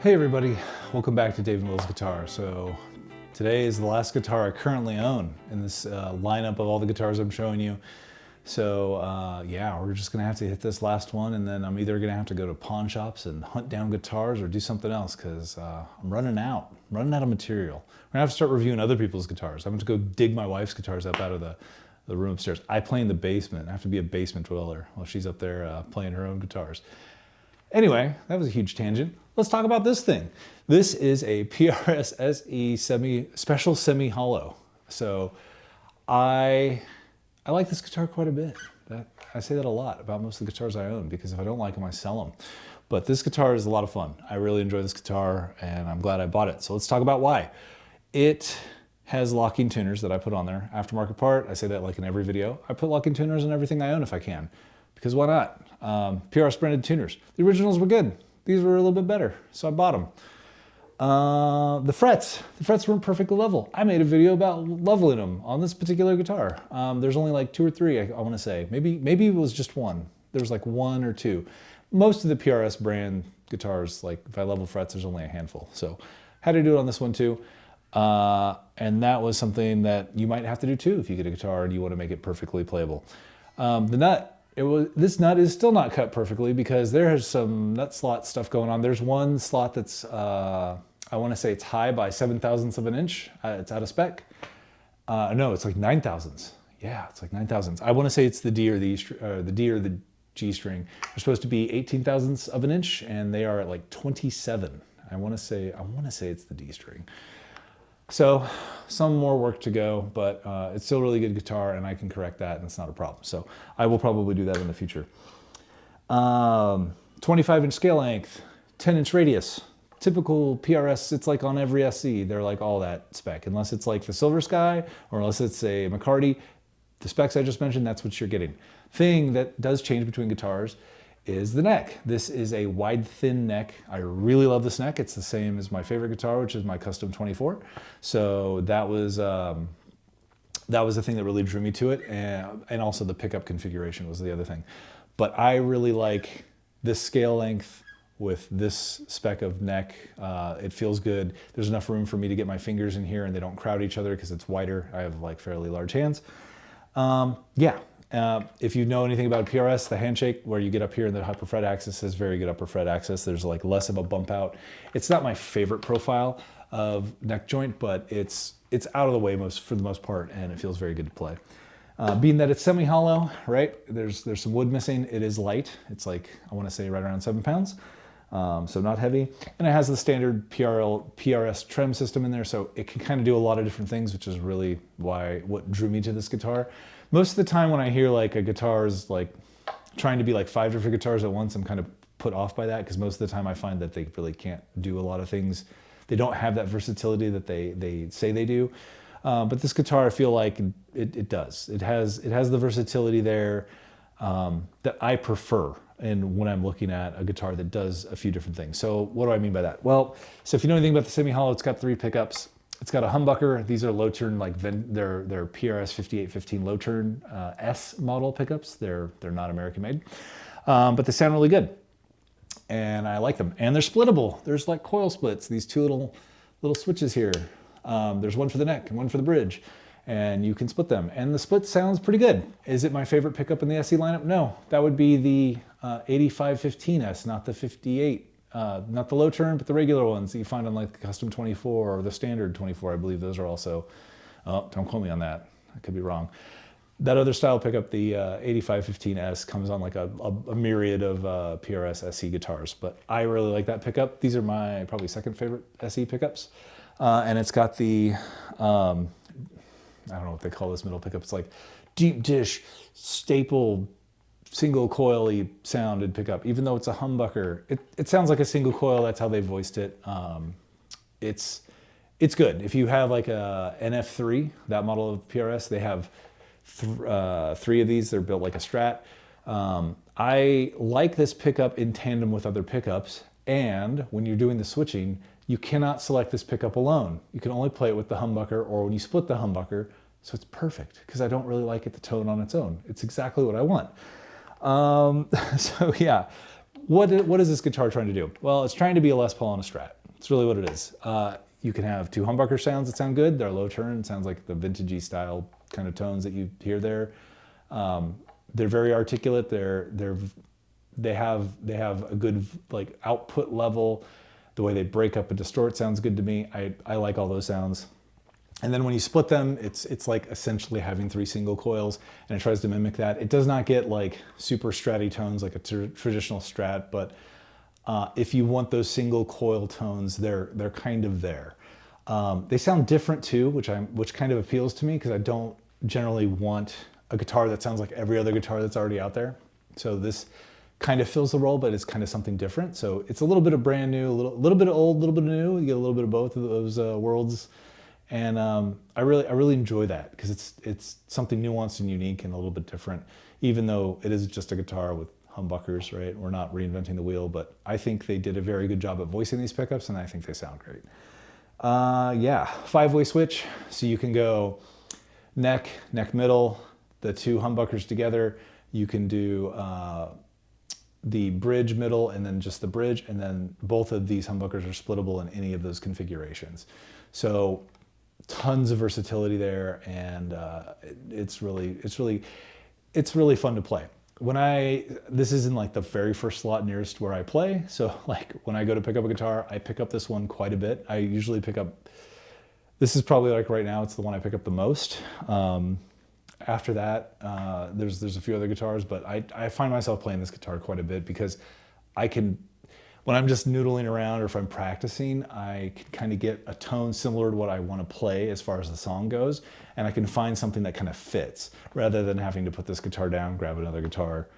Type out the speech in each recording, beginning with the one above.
Hey everybody, welcome back to Dave and Will's Guitar. So today is the last guitar I currently own in this lineup of all the guitars I'm showing you. So yeah, we're just gonna have to hit this last one, and then I'm either gonna have to go to pawn shops and hunt down guitars or do something else, because I'm running out of material. We're gonna have to start reviewing other people's guitars. I'm going to go dig my wife's guitars up out of the room upstairs. I play in the basement. I have to be a basement dweller while she's up there playing her own guitars. Anyway, that was a huge tangent. Let's talk about this thing. This is a PRS SE special semi-hollow. So I like this guitar quite a bit. I say that a lot about most of the guitars I own, because if I don't like them, I sell them. But this guitar is a lot of fun. I really enjoy this guitar, and I'm glad I bought it. So let's talk about why. It has locking tuners that I put on there. Aftermarket part, I say that like in every video. I put locking tuners in everything I own if I can, because why not? PRS branded tuners. The originals were good. These were a little bit better, so I bought them. The frets weren't perfectly level. I made a video about leveling them on this particular guitar. There's only like 2 or 3, I want to say. Maybe it was just one. There was like 1 or 2. Most of the PRS brand guitars, like if I level frets, there's only a handful. So had to do it on this one too. And that was something that you might have to do too if you get a guitar and you want to make it perfectly playable. The nut. This nut is still not cut perfectly because there is some nut slot stuff going on. There's one slot that's, I want to say it's high by 7/1000ths of an inch. It's out of spec. No, it's like 9/1000ths. Yeah, it's like 9/1000ths. I want to say it's the D or the G string. They're supposed to be 18/1000ths of an inch, and they are at like 27. I want to say it's the D string. So some more work to go, but it's still a really good guitar, and I can correct that, and it's not a problem. So I will probably do that in the future. 25-inch scale length, 10-inch radius. Typical PRS, it's like on every SE, they're like all that spec. Unless it's like the Silver Sky, or unless it's a McCarty, the specs I just mentioned, that's what you're getting. Thing that does change between guitars is the neck. This is a wide, thin neck. I really love this neck. It's the same as my favorite guitar, which is my Custom 24. So that was the thing that really drew me to it, and also the pickup configuration was the other thing. But I really like this scale length with this spec of neck. It feels good. There's enough room for me to get my fingers in here, and they don't crowd each other because it's wider. I have like fairly large hands. Yeah. If you know anything about PRS, the handshake where you get up here in the upper fret axis is very good upper fret axis. There's like less of a bump out. It's not my favorite profile of neck joint, but it's out of the way for the most part, and it feels very good to play. Being that it's semi-hollow, right? There's some wood missing. It is light. It's like, I want to say right around 7 pounds. So not heavy. And it has the standard PRS trem system in there, so it can kind of do a lot of different things, which is really what drew me to this guitar. Most of the time when I hear like a guitar is like trying to be like 5 different guitars at once, I'm kind of put off by that, because most of the time I find that they really can't do a lot of things. They don't have that versatility that they say they do. But this guitar, I feel like it does. It has the versatility there that I prefer, and when I'm looking at a guitar that does a few different things. So what do I mean by that? Well, so if you know anything about the semi-hollow, it's got 3 pickups. It's got a humbucker. These are low turn, like they're PRS 5815 low turn S model pickups. They're not American made, but they sound really good, and I like them. And they're splittable. There's like coil splits. These 2 little switches here. There's one for the neck and one for the bridge, and you can split them. And the split sounds pretty good. Is it my favorite pickup in the SE lineup? No, that would be the 8515S, not the 58. Not the low turn, but the regular ones that you find on like the Custom 24 or the Standard 24. I believe those are also, oh, don't quote me on that. I could be wrong. That other style pickup, the 8515S, comes on like a myriad of PRS SE guitars, but I really like that pickup. These are my probably second favorite SE pickups. And it's got the, I don't know what they call this middle pickup. It's like deep dish staple single coily sounded pickup. Even though it's a humbucker, it sounds like a single coil. That's how they voiced it. It's good. If you have like a NF3, that model of PRS, they have 3 of these. They're built like a Strat. I like this pickup in tandem with other pickups, and when you're doing the switching, you cannot select this pickup alone. You can only play it with the humbucker or when you split the humbucker, so it's perfect, because I don't really like it to tone on its own. It's exactly what I want. So yeah, what is this guitar trying to do? Well, it's trying to be a Les Paul and a Strat. It's really what it is. You can have two humbucker sounds that sound good. They're low turn. It sounds like the vintagey style kind of tones that you hear there. They're very articulate. They have a good like output level. The way they break up and distort sounds good to me. I like all those sounds. And then when you split them, it's like essentially having 3 single coils, and it tries to mimic that. It does not get like super stratty tones like a traditional Strat, but if you want those single coil tones, they're kind of there. They sound different too, which kind of appeals to me because I don't generally want a guitar that sounds like every other guitar that's already out there. So this kind of fills the role, but it's kind of something different. So it's a little bit of brand new, a little bit of old, a little bit of new. You get a little bit of both of those worlds. And I really enjoy that because it's something nuanced and unique and a little bit different, even though it is just a guitar with humbuckers, right? We're not reinventing the wheel, but I think they did a very good job at voicing these pickups, and I think they sound great. Yeah, 5-way switch, so you can go neck, middle, the 2 humbuckers together. You can do the bridge middle and then just the bridge, and then both of these humbuckers are splittable in any of those configurations. So tons of versatility there, and it's really fun to play. This is in like the very first slot nearest where I play, so like when I go to pick up a guitar, I pick up this one quite a bit. I usually pick up, this is probably like right now, it's the one I pick up the most. After that, there's a few other guitars, but I find myself playing this guitar quite a bit because when I'm just noodling around or if I'm practicing, I can kind of get a tone similar to what I want to play as far as the song goes, and I can find something that kind of fits rather than having to put this guitar down, grab another guitar.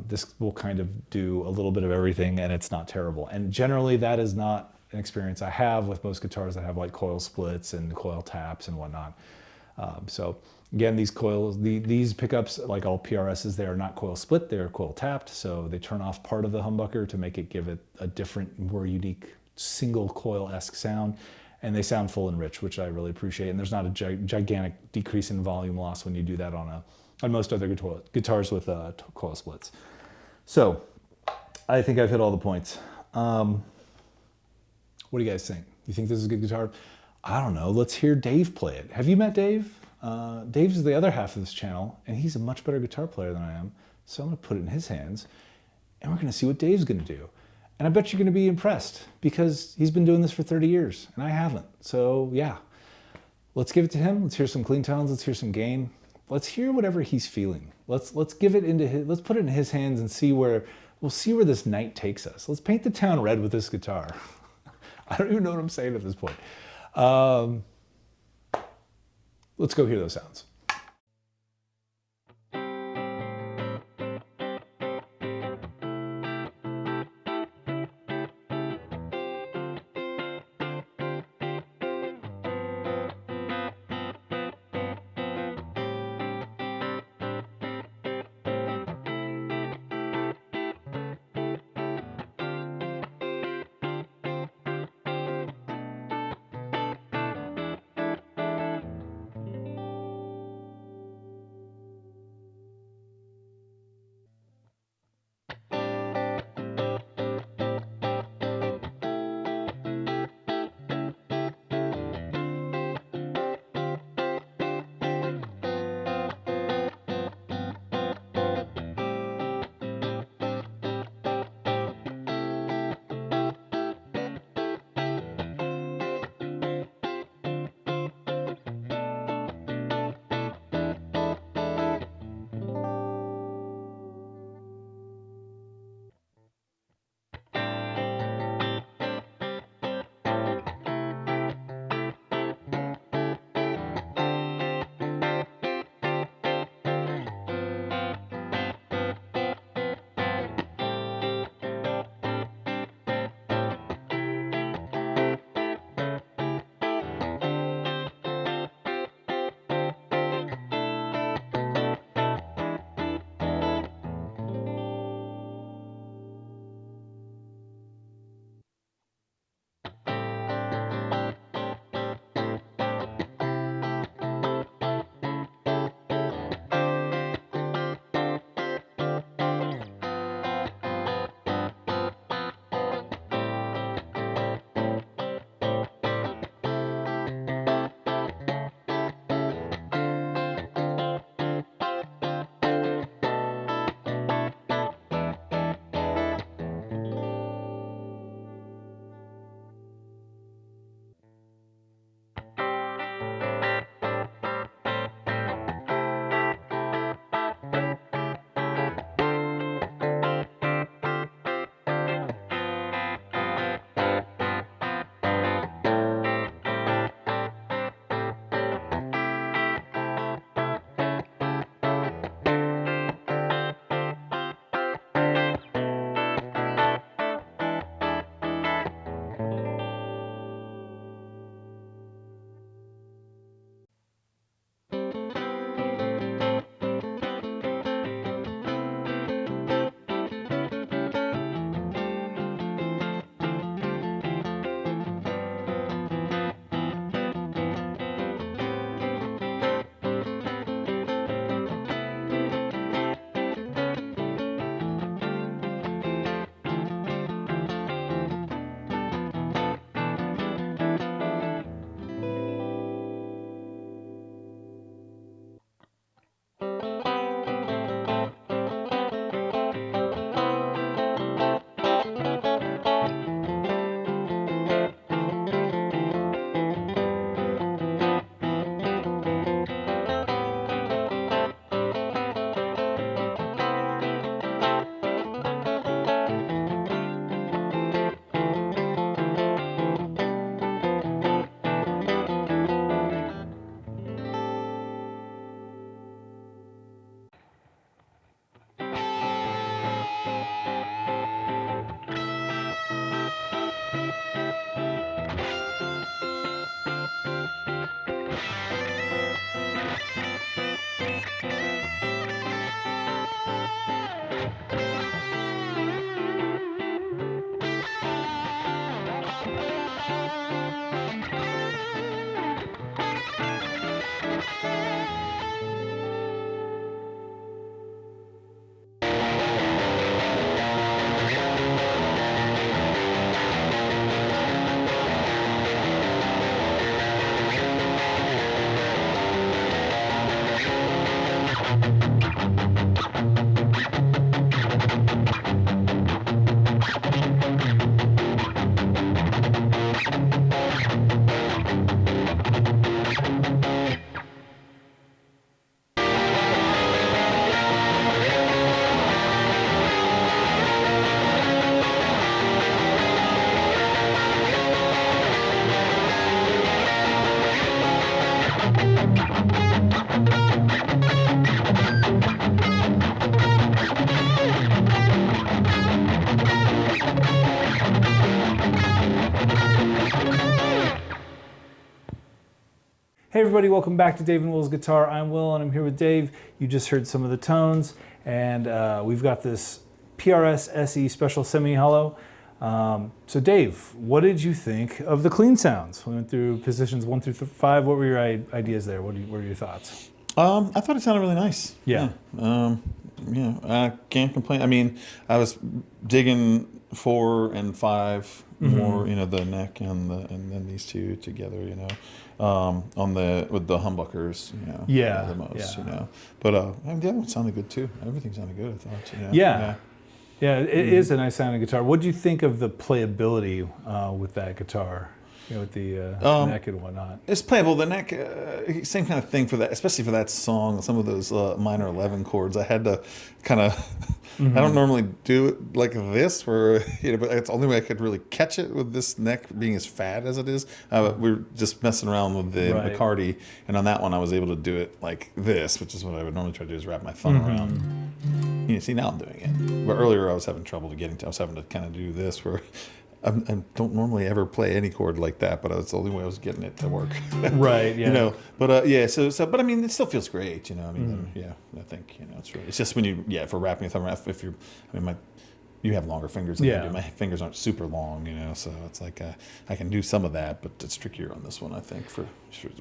This will kind of do a little bit of everything, and it's not terrible. And generally, that is not an experience I have with most guitars that have like coil splits and coil taps and whatnot. So again, these pickups, like all PRSs, they are not coil split, they're coil tapped. So they turn off part of the humbucker to give it a different, more unique single coil-esque sound. And they sound full and rich, which I really appreciate. And there's not a gigantic decrease in volume loss when you do that on most other guitars with coil splits. So I think I've hit all the points. What do you guys think? You think this is a good guitar? I don't know. Let's hear Dave play it. Have you met Dave? Dave's the other half of this channel, and he's a much better guitar player than I am. So I'm going to put it in his hands, and we're going to see what Dave's going to do. And I bet you're going to be impressed because he's been doing this for 30 years, and I haven't. So yeah, let's give it to him. Let's hear some clean tones. Let's hear some gain. Let's hear whatever he's feeling. Let's put it in his hands and we'll see where this night takes us. Let's paint the town red with this guitar. I don't even know what I'm saying at this point. Let's go hear those sounds. Hey everybody, welcome back to Dave and Will's Guitar. I'm Will and I'm here with Dave. You just heard some of the tones, and we've got this PRS SE Special Semi-Hollow. So Dave, what did you think of the clean sounds? We went through positions 1 through 5. What were your ideas there? What were your thoughts? I thought it sounded really nice. Yeah. I can't complain. I mean, I was digging 4 and 5 more, the neck and then these two together, with the humbuckers, the most, But the other one sounded good too. Everything sounded good, I thought. Yeah, it is a nice sounding guitar. What do you think of the playability with that guitar? With the neck and whatnot. It's playable. The neck, same kind of thing for that, especially for that song. Some of those minor 11 chords, I had to kind of. I don't normally do it like this, where but it's the only way I could really catch it with this neck being as fat as it is. We were just messing around with the McCarty, and on that one I was able to do it like this, which is what I would normally try to do, is wrap my thumb around. See, now I'm doing it. But earlier I was having trouble I was having to kind of do this where. I don't normally ever play any chord like that, but it's the only way I was getting it to work. Right. Yeah. But but I mean, it still feels great. I think it's just when if we're wrapping a thumb around, you have longer fingers than I do. My fingers aren't super long, so it's like I can do some of that, but it's trickier on this one, I think, for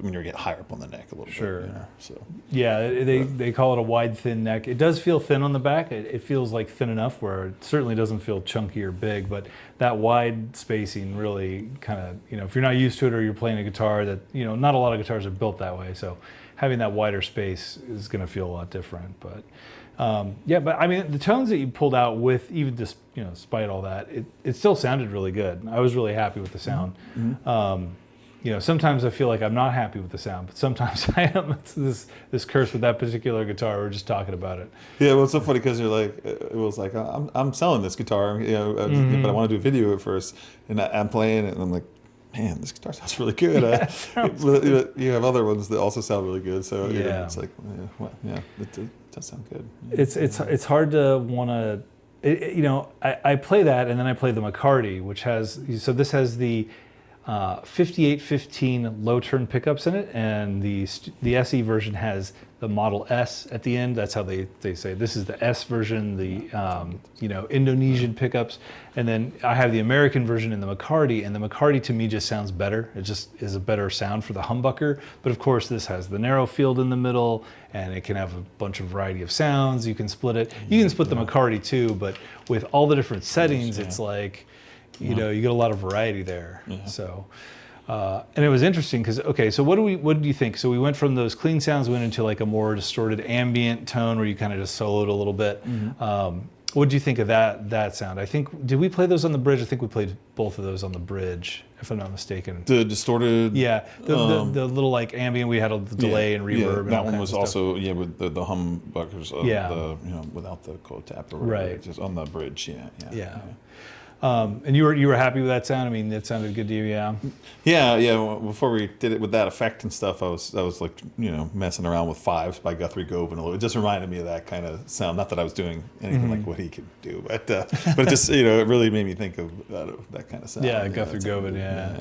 when you get higher up on the neck a little bit. So they call it a wide, thin neck. It does feel thin on the back. It feels like thin enough where it certainly doesn't feel chunky or big, but that wide spacing really kind of, if you're not used to it or you're playing a guitar that, not a lot of guitars are built that way, so having that wider space is going to feel a lot different, but. But I mean, the tones that you pulled out with, even despite all that, it still sounded really good. I was really happy with the sound. Sometimes I feel like I'm not happy with the sound, but sometimes I am. It's this curse with that particular guitar. We're just talking about it. Yeah, well, it's so funny because you're like, it was like, I'm selling this guitar, but I want to do a video at first, and I'm playing it, and I'm like, man, this guitar sounds really good. You have other ones that also sound really good, so it's like, it does sound good. It's hard to want to, I play that, and then I play the McCarty, which has, so this has the 5815 low turn pickups in it, and the SE version has the Model S at the end. That's how they say this is the S version, the Indonesian pickups, and then I have the American version in the McCarty, and the McCarty to me just sounds better. It just is a better sound for the humbucker, but of course this has the narrow field in the middle, and it can have a bunch of variety of sounds. You can split it. You can split the McCarty too, but with all the different settings, it's like, you get a lot of variety there. So, and it was interesting because, so what do you think? So we went from those clean sounds, went into like a more distorted ambient tone where you kind of just soloed a little bit. What did you think of that sound? I think, did we play those on the bridge? I think we played both of those on the bridge, if I'm not mistaken. The distorted? Yeah, the little like ambient, we had a delay and reverb. And that one was also, with the humbuckers, without the cold tap or whatever, just on the bridge, And you were happy with that sound? I mean, it sounded good to you, yeah. Yeah. Well, before we did it with that effect and stuff, I was like, messing around with Fives by Guthrie Govan. It just reminded me of that kind of sound. Not that I was doing anything like what he could do, but it just it really made me think of that kind of sound. Yeah, Guthrie Govan. Yeah.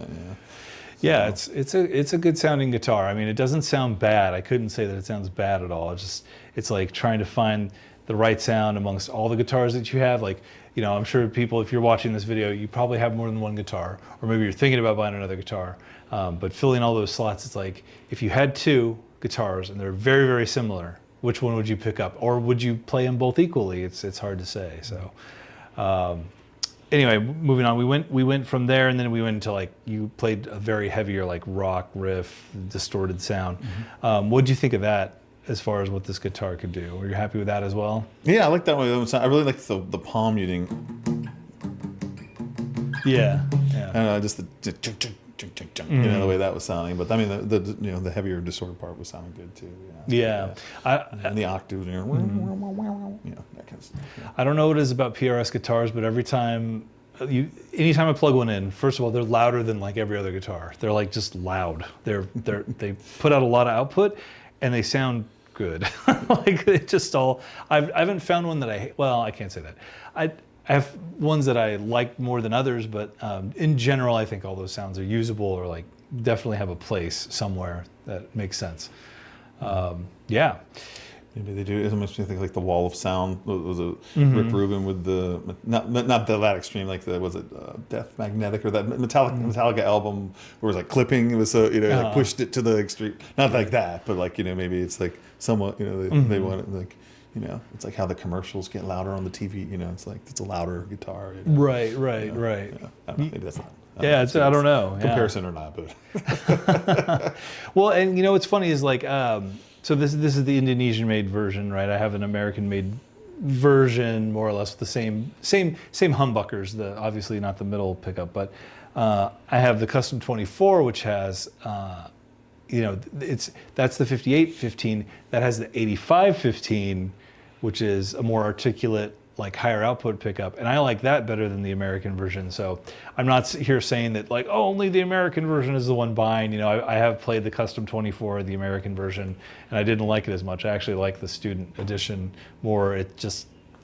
Yeah. It's a good sounding guitar. I mean, it doesn't sound bad. I couldn't say that it sounds bad at all. It's like trying to find the right sound amongst all the guitars that you have. Like, I'm sure people, if you're watching this video, you probably have more than one guitar, or maybe you're thinking about buying another guitar. But filling all those slots, it's like if you had two guitars and they're very, very similar, which one would you pick up, or would you play them both equally? It's hard to say. So. Anyway, moving on, we went from there, and then we went into like, you played a very heavier like rock riff, distorted sound. What did you think of that as far as what this guitar could do? Were you happy with that as well? Yeah, I like that one. I really like the palm muting. Yeah. Just the the way that was sounding. But I mean, the heavier distorted part was sounding good too. Yeah. And the octave, that kind of stuff. Yeah. I don't know what it is about PRS guitars, but anytime I plug one in, first of all, they're louder than like every other guitar. They're like just loud. They put out a lot of output, and they sound good. Like it just all. I haven't found one that I can't say that. I have ones that I like more than others, but in general, I think all those sounds are usable, or like definitely have a place somewhere that makes sense. Yeah. Maybe they do. It makes me think like the Wall of Sound. Was it Rick Rubin with the not that extreme, like Death Magnetic, or that Metallica album where it was like clipping. It was like pushed it to the extreme. Not like that, but like maybe it's like somewhat they want it like. It's like how the commercials get louder on the TV. It's like it's a louder guitar. Right. I don't know, maybe that's not. I don't know. Comparison or not, but. Well, and what's funny is like, so this is the Indonesian-made version, right? I have an American-made version, more or less, with the same humbuckers. Obviously not the middle pickup, but I have the Custom 24, which has. That's the 5815 that has the 8515, which is a more articulate, like higher output pickup, and I like that better than the American version. So I'm not here saying that like, oh, only the American version is the one buying. I have played the Custom 24, the American version, and I didn't like it as much. I actually like the Student Edition more.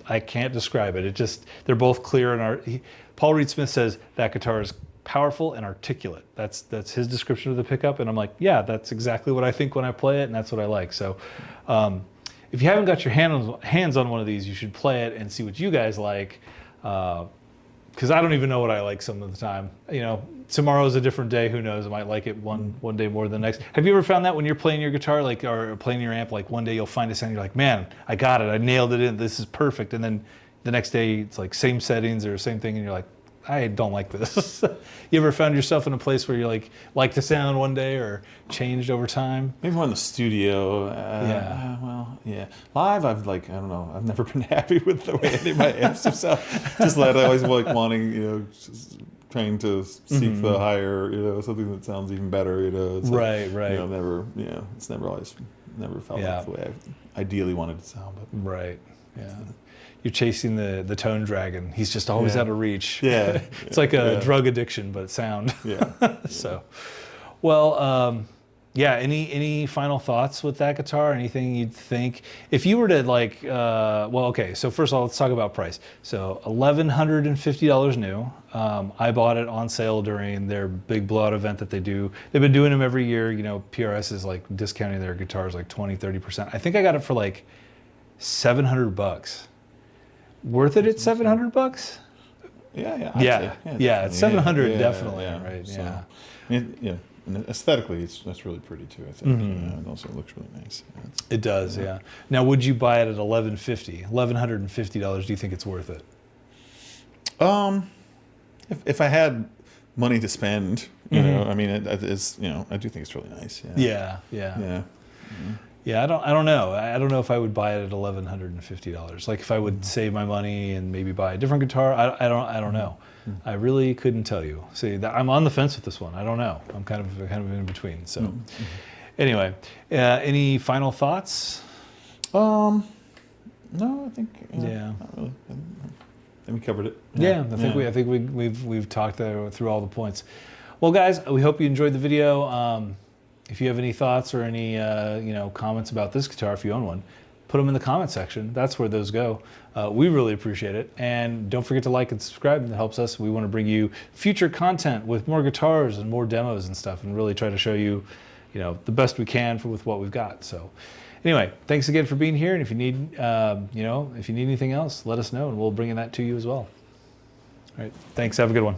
I can't describe it. They're both clear, and Paul Reed Smith says that guitar is powerful and articulate. That's his description of the pickup, and I'm like, yeah, that's exactly what I think when I play it, and that's what I like. So if you haven't got your hands on one of these, you should play it and see what you guys like, because I don't even know what I like some of the time. Tomorrow's a different day. Who knows? I might like it one day more than the next. Have you ever found that when you're playing your guitar, like, or playing your amp, like one day you'll find a sound, you're like, man, I got it, I nailed it in, this is perfect, and then the next day it's like same settings or same thing, and you're like, I don't like this. You ever found yourself in a place where you like the sound one day, or changed over time? Maybe more in the studio. Live, I don't know. I've never been happy with the way any of my amps have sound. Just like I always like wanting, just trying to seek the higher, something that sounds even better. It's right. It's never felt like the way I ideally wanted it to sound. But. Right. Yeah. You're chasing the tone dragon. He's just always out of reach. Yeah. It's like a drug addiction, but sound. Yeah. So, well, any final thoughts with that guitar? Anything you'd think? If you were to okay, so first of all, let's talk about price. So $1,150 new. I bought it on sale during their big blowout event that they do. They've been doing them every year. PRS is like discounting their guitars like 20-30%. I think I got it for like $700. Worth it at $700? Yeah. It's 700 definitely, yeah. right? So, and aesthetically, that's really pretty too. I think. It also looks really nice. It does, yeah. Now, would you buy it at $1,150? Do you think it's worth it? If I had money to spend, I mean, it's I do think it's really nice. Yeah. Yeah, I don't know. I don't know if I would buy it at $1,150. Like if I would save my money and maybe buy a different guitar, I don't know. I really couldn't tell you. See, I'm on the fence with this one. I don't know. I'm kind of in between. So, anyway, any final thoughts? No, I think. Not really. we covered it. Yeah, I think we've talked through all the points. Well, guys, we hope you enjoyed the video. If you have any thoughts or any comments about this guitar, if you own one, put them in the comment section. That's where those go. We really appreciate it. And don't forget to like and subscribe. It helps us. We want to bring you future content with more guitars and more demos and stuff, and really try to show you, the best we can with what we've got. So anyway, thanks again for being here. And if you need, if you need anything else, let us know, and we'll bring that to you as well. All right. Thanks. Have a good one.